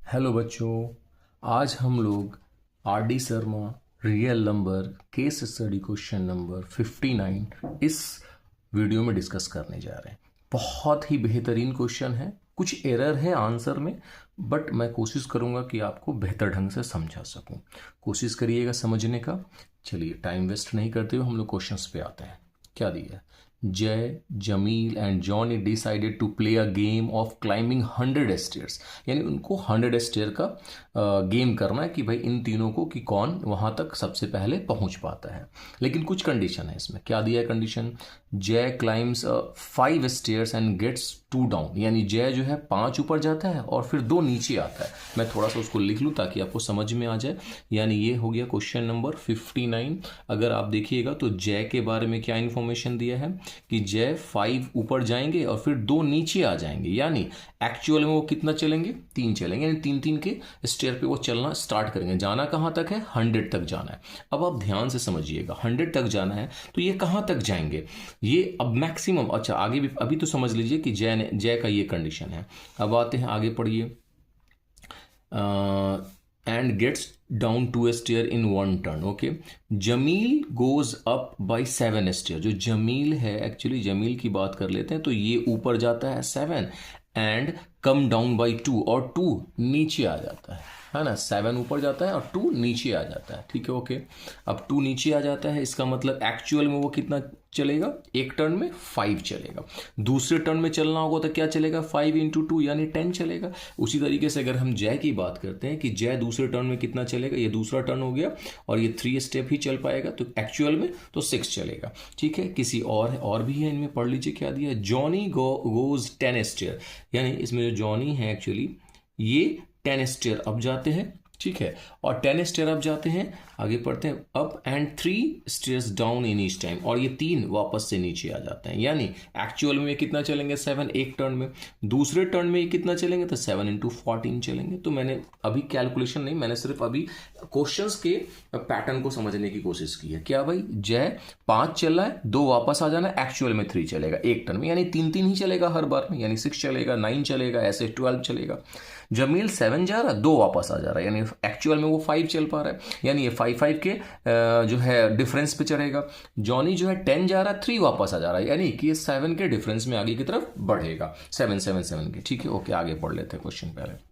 Hello बच्चों, आज हम लोग R D Sharma real number case study question number 59 इस वीडियो में डिस्कस करने जा रहे हैं। बहुत ही बेहतरीन क्वेश्चन है, कुछ एरर है आंसर में, बट मैं कोशिश करूंगा कि आपको बेहतर ढंग से समझा सकूं। कोशिश करिएगा समझने का। चलिए टाइम वेस्ट नहीं करते हुए हम लोग क्वेश्चंस पे आते हैं। क्या दिया है? Jai, Jameel and Johnny decided to play a game of climbing 100 stairs. यानी उनको 100 स्टेयर का गेम करना है कि भाई इन तीनों को कि कौन वहां तक सबसे पहले पहुंच पाता है। लेकिन कुछ कंडीशन है इसमें। क्या दिया है condition? Jay climbs 5 stairs and gets 2 down. यानी जय जो है 5 ऊपर जाता है और फिर 2 नीचे आता है। मैं थोड़ा सा उसको लिख लूँ ताकि आपको समझ में आ जाए। यानी ये हो गया क्वेश्चन नंबर 59। अगर आप देखिएगा तो जय के बारे में क्या इंफॉर्मेशन दिया है कि जय 5 ऊपर जाएंगे और फिर 2 नीचे आ जाएंगे। यानी एक्चुअल में वो कितना चलेंगे? 3 चलेंगे। यानी 3-3 के स्टेयर पे वो चलना स्टार्ट करेंगे। जाना कहाँ तक है? 100 तक जाना है। अब आप ध्यान से समझिएगा, 100 तक जाना है तो ये कहाँ तक जाएंगे? ये अब मैक्सिमम, अच्छा आगे भी अभी तो समझ लीजिए कि जय का ये कंडीशन है। अब आते हैं आगे, पढ़िए। And gets down 2 stair in 1 turn. Okay, Jamil goes up by 7 stair. जो जमील है, एक्चुअली जमील की बात कर लेते हैं, तो ये ऊपर जाता है 7 एंड कम डाउन बाय 2, और 2 नीचे आ जाता है ना। 7 ऊपर जाता है और 2 नीचे आ जाता है। ठीक है, ओके। अब 2 नीचे आ जाता है, इसका मतलब एक्चुअल में वो कितना चलेगा? एक टर्न में 5 चलेगा। दूसरे टर्न में चलना होगा तो क्या चलेगा? 5 इंटू 2 यानी 10 चलेगा। उसी तरीके से अगर हम जय की बात करते हैं कि जय दूसरे टर्न में कितना चलेगा, ये दूसरा टर्न हो गया और ये 3 स्टेप ही चल पाएगा, तो एक्चुअल में तो 6 चलेगा। ठीक है, किसी और भी है इनमें, पढ़ लीजिए क्या दिया है। Johnny goes 10 stair. यानी इसमें जो जॉनी है एक्चुअली ये 10 स्टेयर अप जाते हैं। ठीक है, और 10 स्टेयर अप जाते हैं। आगे पढ़ते हैं, up and 3 stairs down in each time, और ये 3 वापस से नीचे आ जाते हैं। यानी एक्चुअल में ये कितना चलेंगे? 7 एक टर्न में। दूसरे टर्न में ये कितना चलेंगे? तो 7 इंटू 14 चलेंगे। तो मैंने अभी कैलकुलेशन नहीं, मैंने सिर्फ अभी क्वेश्चंस के पैटर्न को समझने की कोशिश की है। क्या भाई? जय 5 चल रहा है, 2 वापस आ जाना, एक्चुअल में 3 चलेगा एक टर्न में। यानी 3-3 ही चलेगा हर बार में, यानी 6 चलेगा, 9 चलेगा, ऐसे 12 चलेगा। जमील 7 जा रहा है, 2 वापस आ जा रहा है, यानी एक्चुअल में वो 5 चल पा रहा है। यानी ये 5-5 के जो है डिफरेंस पे चलेगा। जॉनी जो है 10 जा रहा है, 3 वापस आ जा रहा है, यानी कि ये 7 के डिफरेंस में आगे की तरफ बढ़ेगा। 7-7-7 के। ठीक है, ओके, आगे पढ़ लेते हैं क्वेश्चन पहले।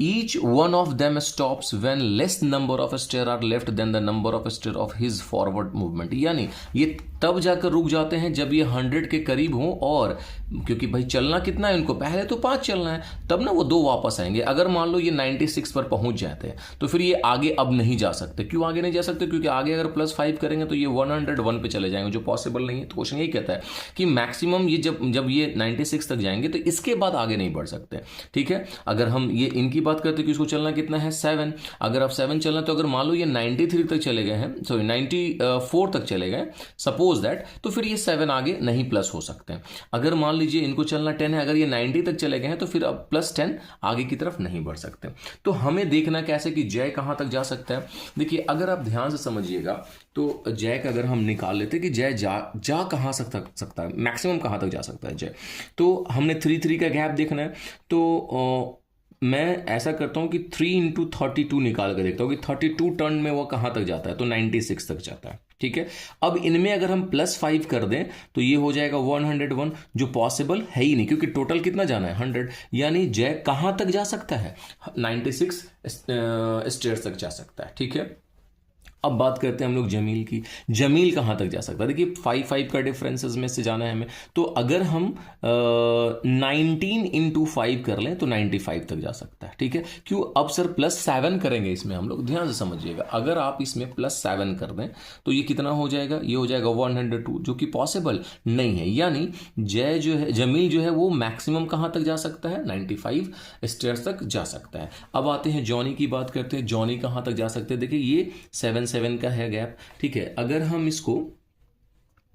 Each one of them stops when less number of stairs are left than the number of stairs of his forward movement। यानी ये तब जाकर रुक जाते हैं जब ये 100 के करीब हों, और क्योंकि भाई चलना कितना है उनको? पहले तो 5 चलना है, तब ना वो 2 वापस आएंगे। अगर मान लो ये 96 पर पहुंच जाते हैं तो फिर ये आगे अब नहीं जा सकते। क्यों आगे नहीं जा सकते? क्योंकि आगे अगर +5 करेंगे तो ये 101 पे चले जाएंगे, जो पॉसिबल नहीं है। तो क्वेश्चन यही कहता है कि मैक्सिमम ये जब ये 96 तक जाएंगे तो इसके बाद आगे नहीं बढ़ सकते। ठीक है, अगर हम ये इनकी बात करते हैं कि इसको चलना कितना है? 7। अगर आप 7 चलना, तो अगर मान लो ये 93 तक चले गए हैं, सॉरी 94 तक चले गए सपोज दैट, तो फिर ये 7 आगे नहीं प्लस हो सकते हैं। अगर मान लीजिए इनको चलना 10 है, अगर ये 90 तक चले गए हैं तो फिर अब +10 आगे की तरफ नहीं बढ़ सकते। तो हमें देखना कैसे कि जय कहां तक जा सकता है। देखिए अगर आप ध्यान से समझिएगा तो जय का अगर हम निकाल लेते कि जय जा कहां सकता है, मैक्सिमम कहां तक जा सकता है जय, तो हमने 3-3 का गैप देखना है। तो मैं ऐसा करता हूं कि 3 इंटू 32 निकाल कर देखता हूं कि 32 टर्न में वो कहां तक जाता है, तो 96 तक जाता है। ठीक है, अब इनमें अगर हम +5 कर दें तो ये हो जाएगा 101, जो पॉसिबल है ही नहीं, क्योंकि टोटल कितना जाना है? 100। यानी जय कहां तक जा सकता है? 96 स्टेयर्स तक जा सकता है। ठीक है, अब बात करते हैं हम लोग जमील की। जमील कहाँ तक जा सकता है? देखिए 5-5 का डिफरेंसेस में से जाना है हमें, तो अगर हम 19 इंटू 5 कर लें तो 95 तक जा सकता है। ठीक है, क्यों? अब सर +7 करेंगे इसमें हम लोग, ध्यान से समझिएगा। अगर आप इसमें +7 कर दें तो ये कितना हो जाएगा? ये हो जाएगा 102, जो कि पॉसिबल नहीं है। यानी जय जो है, जमील जो है वो मैक्सिमम कहाँ तक जा सकता है? 95 स्टेयर्स तक जा सकता है। अब आते हैं जॉनी की बात करते हैं। जॉनी कहाँ तक जा सकते हैं? देखिए ये 7 का है गैप। ठीक है, अगर हम इसको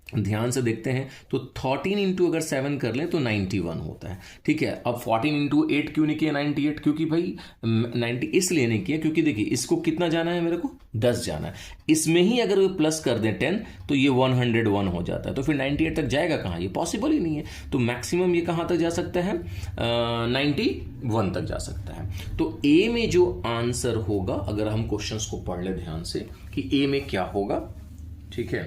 ध्यान से देखते हैं तो 13 इंटू अगर 7 कर लें तो 91 होता है। ठीक है, अब 14 इंटू 8 क्यों नहीं किया 98? क्योंकि भाई 90 इसलिए नहीं किया क्योंकि देखिए इसको कितना जाना है, मेरे को 10 जाना है। इसमें ही अगर वो प्लस कर दें 10 तो ये 101 हो जाता है, तो फिर 98 तक जाएगा कहाँ, ये पॉसिबल ही नहीं है। तो मैक्सिमम ये कहाँ तक जा सकता है, 91 तक जा सकता है। तो ए में जो आंसर होगा, अगर हम क्वेश्चंस को पढ़ ले ध्यान से कि ए में क्या होगा। ठीक है,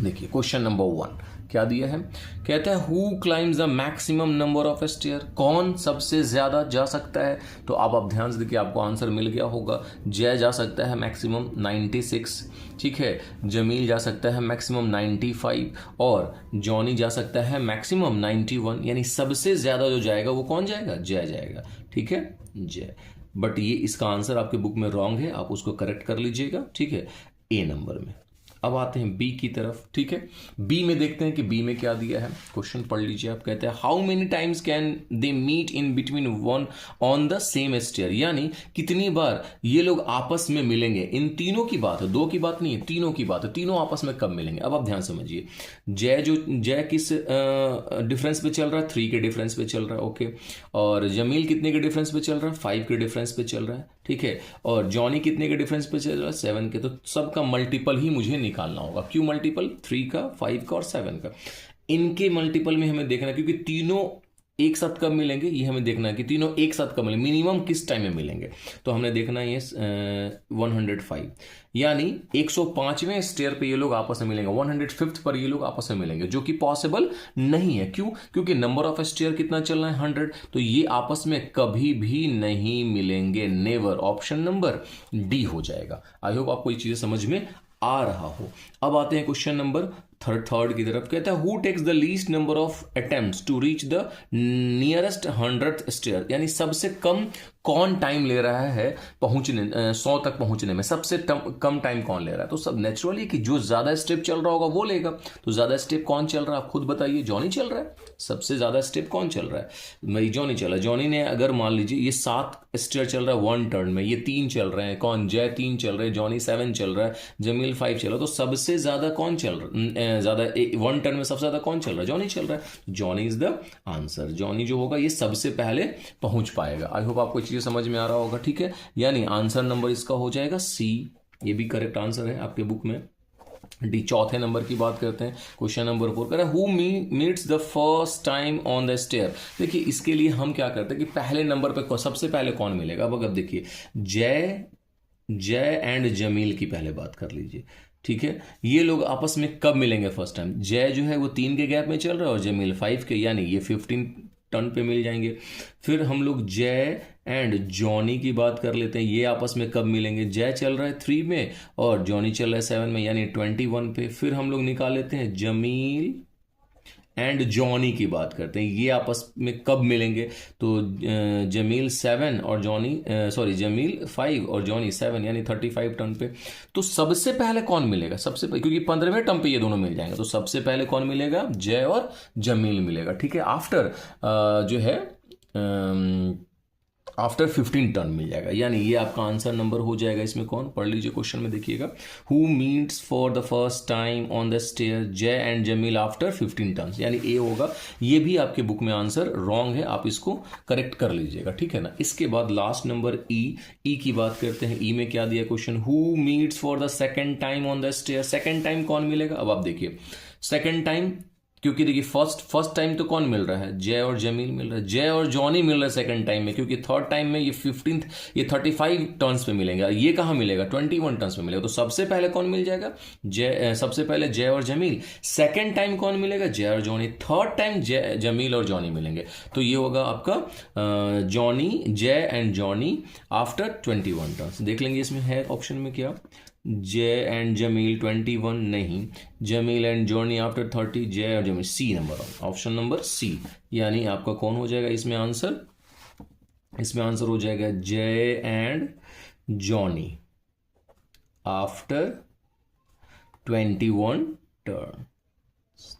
देखिए क्वेश्चन नंबर 1 क्या दिया है, कहता है who climbs the maximum number of stair, कौन सबसे ज्यादा जा सकता है। तो आप ध्यान से देखिए, आपको आंसर मिल गया होगा। जय जा सकता है मैक्सिमम 96, ठीक है, जमील जा सकता है मैक्सिमम 95 और जॉनी जा सकता है मैक्सिमम 91, यानी सबसे ज्यादा जो जाएगा वो कौन जाएगा, जय जाएगा। ठीक है, जय। बट ये इसका आंसर आपके बुक में रॉन्ग है, आप उसको करेक्ट कर लीजिएगा। ठीक है, ए नंबर में। अब आते हैं बी की तरफ। ठीक है, बी में देखते हैं कि बी में क्या दिया है, क्वेश्चन पढ़ लीजिए आप। कहते हैं how many times can they meet in between one on the same stair, यानी कितनी बार ये लोग आपस में मिलेंगे। इन तीनों की बात है, दो की बात नहीं है, तीनों की बात है, तीनों आपस में कब मिलेंगे। अब आप ध्यान समझिए, जय किस डिफरेंस पे चल रहा है, 3 के डिफरेंस पे चल रहा है। ओके, और जमील कितने के डिफरेंस पे चल रहा है, 5 के डिफरेंस पे चल रहा है। ठीक है, और जॉनी कितने के डिफरेंस पे चल रहा है, 7 के। तो सबका मल्टीपल ही मुझे निकालना होगा। क्यों मल्टीपल, 3 का, 5 का और 7 का। इनके मल्टीपल में हमें देखना है, क्योंकि तीनों एक साथ कब मिलेंगे ये हमें देखना है कि तीनों एक साथ कब मिलेंगे, मिनिमम किस टाइम में मिलेंगे। तो हमने देखना है ये 105, यानी 105वें स्टेयर पे ये लोग आपस में मिलेंगे, 105th पर ये लोग आपस में मिलेंगे, जो कि पॉसिबल नहीं है। क्यों, क्योंकि नंबर ऑफ स्टेयर कितना चल रहा है, 100। तो ये आपस में कभी भी नहीं मिलेंगे, नेवर। ऑप्शन नंबर डी हो जाएगा। आई होप आपको ये चीजें समझ में आ रहा हो। अब आते हैं क्वेश्चन नंबर थर्ड की तरफ। कहता है who takes the least number of attempts to reach the nearest 100th stair, यानी सबसे कम कौन टाइम ले रहा है पहुंचने 100 तक पहुंचने में, सबसे कम टाइम कौन ले रहा है। तो सब नेचुरली कि जो ज्यादा स्टेप चल रहा होगा वो लेगा। तो ज्यादा स्टेप कौन चल रहा है आप खुद बताइए, जॉनी चल रहा है। सबसे ज्यादा स्टेप कौन चल रहा है, भाई जॉनी चल रहा है। जॉनी ने अगर मान लीजिए ये 7 स्टेयर चल रहा है 1 टर्न में, ये 3 चल रहे हैं, कौन, जय 3 चल रहे हैं, जॉनी 7 चल रहा है, जमील 5 चल रहा है। तो सबसे ज्यादा कौन चल रहा है, ज्यादा 1 टर्न में सबसे ज्यादा कौन चल रहा है, जॉनी चल रहा है। Johnny is the answer. Johnny जो होगा ये सबसे पहले पहुंच पाएगा। आई होप आपको चीजें समझ में आ रहा होगा। ठीक है, यानी आंसर नंबर इसका हो जाएगा सी। ये भी करेक्ट आंसर है आपके बुक में। डी। चौथे नंबर की बात करते हैं, क्वेश्चन नंबर 4 कह रहा है who meets the first time on the stair. देखिए इसके लिए हम क्या करते हैं कि पहले नंबर पे सबसे पहले कौन मिलेगा। अब देखिए जय एंड जमील की पहले बात कर लीजिए। ठीक है, ये लोग आपस में कब मिलेंगे फर्स्ट टाइम। जय जो है वो 3 के गैप में चल रहा है और जमील 5 के, यानी ये 15 टर्न पे मिल जाएंगे। फिर हम लोग जय एंड जॉनी की बात कर लेते हैं, ये आपस में कब मिलेंगे। जय चल रहा है 3 में और जॉनी चल रहा है 7 में, यानी 21 पे। फिर हम लोग निकाल लेते हैं जमील एंड जॉनी की बात करते हैं, ये आपस में कब मिलेंगे। तो जमील 7 और जॉनी जमील 5 और जॉनी 7, यानी 35 टर्न पे। तो सबसे पहले कौन मिलेगा, सबसे पहले, क्योंकि 15वें टर्न पे ये दोनों मिल जाएंगे, तो सबसे पहले कौन मिलेगा, जय और जमील मिलेगा। ठीक है, आफ्टर जो है आफ्टर 15 टर्न मिल जाएगा, यानी ये आपका आंसर नंबर हो जाएगा। इसमें कौन, पढ़ लीजिए क्वेश्चन में देखिएगा, who meets for the first time on the stair Jai and Jameel after 15 turns, यानी ए होगा। ये भी आपके बुक में आंसर रॉन्ग है, आप इसको करेक्ट कर लीजिएगा। ठीक है ना। इसके बाद लास्ट नंबर ई की बात करते हैं। ई में क्या दिया question, who meets for the second time on the stair, second time कौन मिलेगा। अब आप देखिए सेकेंड टाइम, क्योंकि देखिए फर्स्ट टाइम तो कौन मिल रहा है, जय और जमील मिल रहा है, जय और जॉनी मिल रहा है सेकंड टाइम में, क्योंकि थर्ड टाइम में ये 35 टर्न्स पे मिलेंगे, ये कहाँ मिलेगा, 21 टर्न्स पे मिलेगा। तो सबसे पहले कौन मिल जाएगा, सबसे पहले जय और जमील। सेकंड टाइम कौन मिलेगा, जय और जॉनी। थर्ड टाइम जमील और जॉनी मिलेंगे। तो ये होगा आपका जॉनी, जय एंड जॉनी आफ्टर 21 टर्न्स। देख लेंगे इसमें है ऑप्शन में क्या, जय एंड जमील 21 नहीं, Jameel and Johnny after 30, Jai और Jameel. C number, option number C, यानी आपका कौन हो जाएगा इसमें आंसर, इसमें आंसर हो जाएगा जय एंड जॉनी आफ्टर 21 टर्न।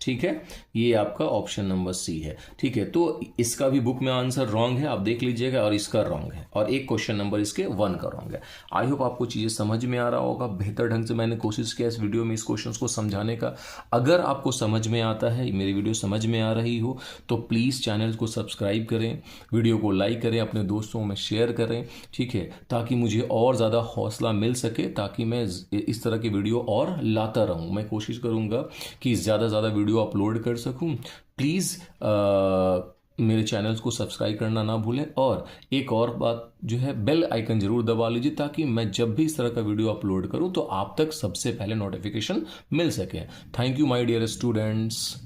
ठीक है, ये आपका ऑप्शन नंबर सी है। ठीक है, तो इसका भी बुक में आंसर रॉन्ग है, आप देख लीजिएगा, और इसका रॉन्ग है, और एक क्वेश्चन नंबर इसके 1 का रॉन्ग है। आई होप आपको चीज़ें समझ में आ रहा होगा। बेहतर ढंग से मैंने कोशिश किया इस वीडियो में इस क्वेश्चन को समझाने का। अगर आपको समझ में आता है, मेरी वीडियो समझ में आ रही हो, तो प्लीज़ चैनल को सब्सक्राइब करें, वीडियो को लाइक करें, अपने दोस्तों में शेयर करें। ठीक है, ताकि मुझे और ज़्यादा हौसला मिल सके, ताकि मैं इस तरह की वीडियो और लाता रहूँ। मैं कोशिश करूँगा कि ज़्यादा से ज़्यादा वीडियो अपलोड कर सकूं। प्लीज़ मेरे चैनल्स को सब्सक्राइब करना ना भूलें, और एक और बात जो है, बेल आइकन जरूर दबा लीजिए, ताकि मैं जब भी इस तरह का वीडियो अपलोड करूं तो आप तक सबसे पहले नोटिफिकेशन मिल सके। Thank you my dear students.